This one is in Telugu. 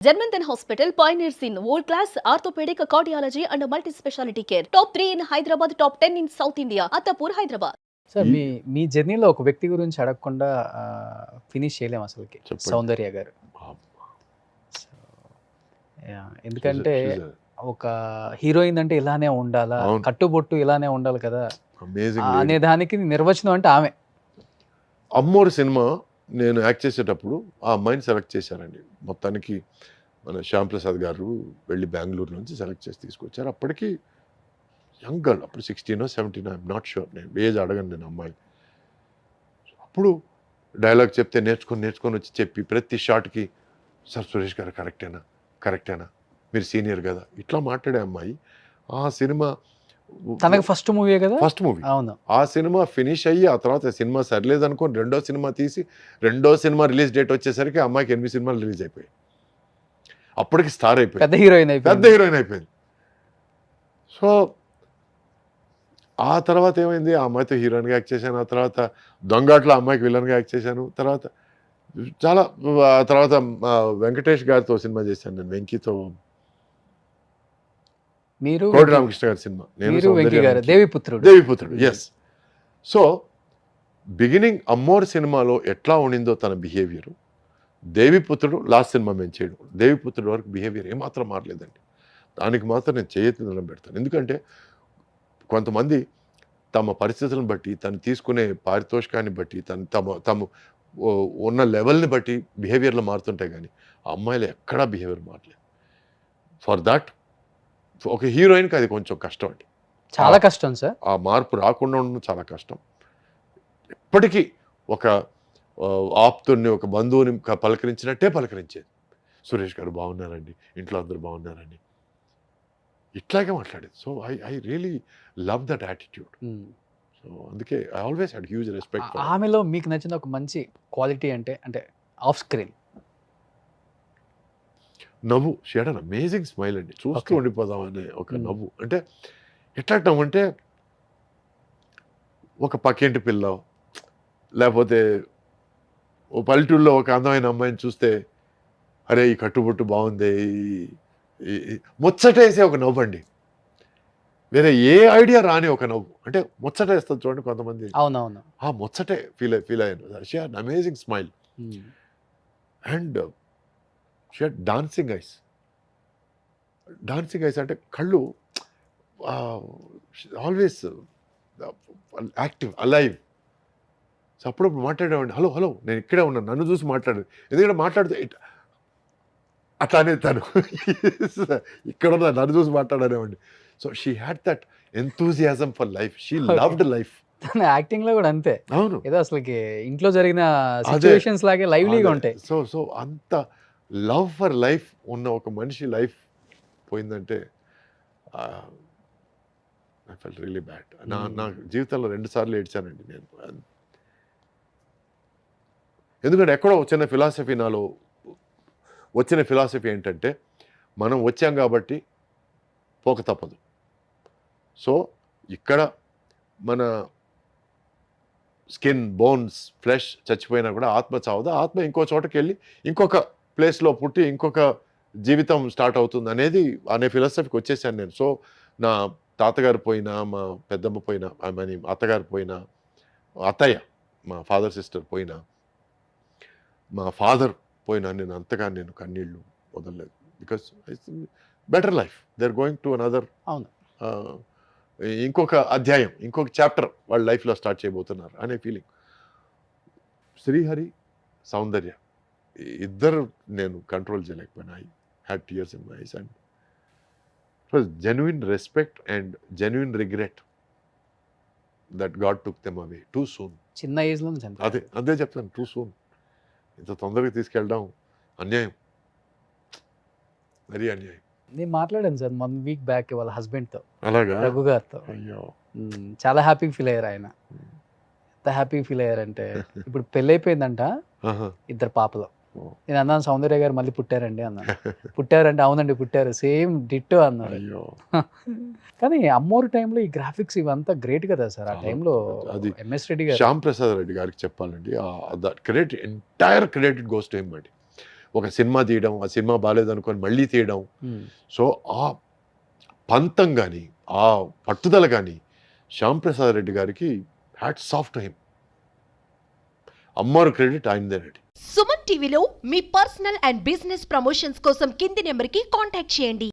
Germanton Hospital pioneers in world-class orthopedic cardiology and multi-specialty care. Top 3 in Hyderabad, top 10 in South India. Attapur, Hyderabad. Sir మీ జర్నీలో ఒక వ్యక్తి గురించి అడగకుండా ఫినిష్ చేయలేము అసలుకి. చెప్పండి. సౌందర్య గారు. ఎందుకంటే ఒక హీరోయిన్ అంటే ఇలానే ఉండాలా, అవును. కట్టుబొట్టు ఇలానే ఉండాలి కదా అమేజింగ్ అనే దానికి నిర్వచనం అంటే ఆమె. అమ్మోరు సినిమా నేను యాక్ట్ చేసేటప్పుడు ఆ అమ్మాయిని సెలెక్ట్ చేశారండి. మొత్తానికి మన శ్యామ్ ప్రసాద్ గారు వెళ్ళి బెంగళూరు నుంచి సెలెక్ట్ చేసి తీసుకొచ్చారు. అప్పటికి యంగ్ గర్ల్, అప్పుడు 16 17 ఐఎమ్ నాట్ షూర్, నేను ఏజ్ అడగను నేను అమ్మాయి. అప్పుడు డైలాగ్ చెప్తే నేర్చుకొని వచ్చి చెప్పి ప్రతి షాట్కి సార్ సురేష్ గారు కరెక్టేనా మీరు సీనియర్ కదా ఇట్లా మాట్లాడే అమ్మాయి. ఆ సినిమా తనకు ఫస్ట్ మూవీ కదా. First movie. అవును. ఆ సినిమా ఫినిష్ అయ్యి ఆ తర్వాత సినిమా సరిలేదు అనుకోని రెండో సినిమా తీసి రెండో సినిమా రిలీజ్ డేట్ వచ్చేసరికి అమ్మాయికి 8 సినిమాలు రిలీజ్ అయిపోయాయి. అప్పటికి స్టార్ అయిపోయింది, పెద్ద హీరోయిన్ అయిపోయింది. సో ఆ తర్వాత ఏమైంది, ఆ అమ్మాయితో హీరోయిన్గా యాక్ట్ చేశాను. ఆ తర్వాత దొంగాట్లో అమ్మాయికి విలన్గా యాక్ట్ చేశాను. తర్వాత వెంకటేష్ గారితో సినిమా చేశాను నేను, వెంకీతో, మీరు కోటి రామకృష్ణ గారి సినిమా, మీరు వెంకీ గారు, Deviputrudu. Yes. So beginning Ammoru సినిమాలో ఎట్లా ఉండిందో తన బిహేవియర్, దేవిపుత్రుడు లాస్ట్ సినిమా మేము చేయడం, దేవిపుత్రుడు వరకు బిహేవియర్ ఏమాత్రం మారలేదండి. దానికి మాత్రం నేను చేయెత్తి దండం పెడతాను. ఎందుకంటే కొంతమంది తమ పరిస్థితులను బట్టి, తను తీసుకునే పారితోషికాన్ని బట్టి, తమ ఉన్న లెవెల్ని బట్టి బిహేవియర్లో మారుతుంటాయి, కానీ ఆ అమ్మాయిలు ఎక్కడా బిహేవియర్ మారలేదు. ఫర్ దాట్ ఒక హీరోయిన్కి అది కొంచెం కష్టం అండి, చాలా కష్టం సార్. ఆ మార్పు రాకుండా ఉండడం చాలా కష్టం. ఎప్పటికీ ఒక ఆప్తుడిని, ఒక బంధువుని పలకరించినట్టే పలకరించేది. సురేష్ గారు బాగున్నారండి, ఇంట్లో అందరూ బాగున్నారండి, ఇట్లాగే మాట్లాడేది. So I really love that attitude. So అందుకే I always had huge respect. ఆమెలో మీకు నచ్చిన ఒక మంచి క్వాలిటీ అంటే ఆఫ్ స్క్రీన్ నవ్వు. She had an amazing smile అండి, చూస్తూ ఉండిపోదాం అనే ఒక నవ్వు. అంటే ఎట్లా అంటే ఒక పక్కింటి పిల్ల, లేకపోతే ఓ పల్లెటూరులో ఒక అందమైన అమ్మాయిని చూస్తే అరే ఈ కట్టుబొట్టు బాగుంది, ముచ్చటేసే ఒక నవ్వు అండి. వేరే ఏ ఐడియా రాని ఒక నవ్వు, అంటే ముచ్చటేస్తుంది చూడండి కొంతమంది. అవునవును. ఆ ముచ్చటే ఫీల్ అయ్యాను. She had amazing smile and she had dancing ice అంటే కళ్ళు ఆల్వేస్ యాక్టివ్, అలైవ్. సో అప్పుడప్పుడు మాట్లాడేవాడిని, హలో నేను ఇక్కడే ఉన్నాను, నన్ను చూసి మాట్లాడు, ఎందుకంటే మాట్లాడితే అట్లా అనేది తను ఇక్కడ ఉన్న నన్ను చూసి మాట్లాడనేవాడిని. So she had that enthusiasm for life, she loved life. తన యాక్టింగ్ లో కూడా అంతే. అవును, ఏదో అసలుకి ఇంట్లో జరిగిన సిచ్యువేషన్స్ లాగే లైవ్లీగా ఉంటాయి. సో అంత లవ్ ఫర్ లైఫ్ ఉన్న ఒక మనిషి లైఫ్ పోయిందంటే ఐ ఫెల్ట్ రియలీ బ్యాడ్. నా జీవితంలో 2 సార్లు ఏడ్చానండి నేను. ఎందుకంటే ఎక్కడో వచ్చిన ఫిలాసఫీ, నాలో వచ్చిన ఫిలాసఫీ ఏంటంటే మనం వచ్చాం కాబట్టి పోక తప్పదు. సో ఇక్కడ మన స్కిన్, బోన్స్, ఫ్లెష్ చచ్చిపోయినా కూడా ఆత్మ చావదు. ఆత్మ ఇంకో చోటకి వెళ్ళి ఇంకొక ప్లేస్లో పుట్టి ఇంకొక జీవితం స్టార్ట్ అవుతుంది అనే ఫిలాసఫీకి వచ్చేసాను నేను. సో నా తాతగారు పోయినా, మా పెద్దమ్మ పోయినా, అత్తగారు పోయినా, అత్తయ్య మా ఫాదర్ సిస్టర్ పోయినా, మా ఫాదర్ పోయినా నేను కన్నీళ్ళు వదలలేదు. Because better life, they are going to another, ఇంకొక అధ్యాయం, ఇంకొక చాప్టర్ వాళ్ళ లైఫ్లో స్టార్ట్ చేయబోతున్నారు అనే ఫీలింగ్. శ్రీహరి, సౌందర్య ఇద్దరు నేను కంట్రోల్ చేయలేకపోయినా. I had tears in my eyes and it was genuine respect and genuine regret that God took them away too soon. చిన్న ఏజ్ లో అదే చెప్తాను, టూ సూన్. ఇంత తొందరగా తీసుకెళ్ళడం అన్యాయం, మరీ అన్యాయం. నేను మాట్లాడాను సార్ 1 వీక్ బ్యాక్ వాళ్ళ హస్బెండ్తో, అలాగా, రఘు గారితో. అయ్యో చాలా హ్యాపీ ఫీల్ అయ్యారు ఆయన. ఎంత హ్యాపీ ఫీల్ అయ్యారంటే ఇప్పుడు పెళ్ళి అయిపోయిందంట, 2 పాపలు. నేను అన్నాను సౌందర్య గారు మళ్ళీ పుట్టారండి అన్నాను. పుట్టారంటే అవునండి పుట్టారు, సేమ్ డిట్టో అన్నారు. కానీ అమ్మోరు టైంలో ఈ గ్రాఫిక్స్ ఇవంతా గ్రేట్ కదా సార్. ఆ టైంలో అది ఎంఎస్ రెడ్డి గారు, శ్యామ్ ప్రసాద్ రెడ్డి గారికి చెప్పాలండి. Credit, entire credit goes to him అండి. ఒక సినిమా తీయడం, ఆ సినిమా బాగాలేదనుకొని మళ్ళీ తీయడం. ఉమ్. సో ఆ పంతం కానీ, ఆ పట్టుదల కానీ శ్యామ్ ప్రసాద్ రెడ్డి గారికి hats off to him. Ammoru credit ఆయనదేనండి. Suman టీవీలో మీ పర్సనల్ అండ్ బిజినెస్ ప్రమోషన్స్ కోసం కింది నెంబర్కి కాంటాక్ట్ చేయండి.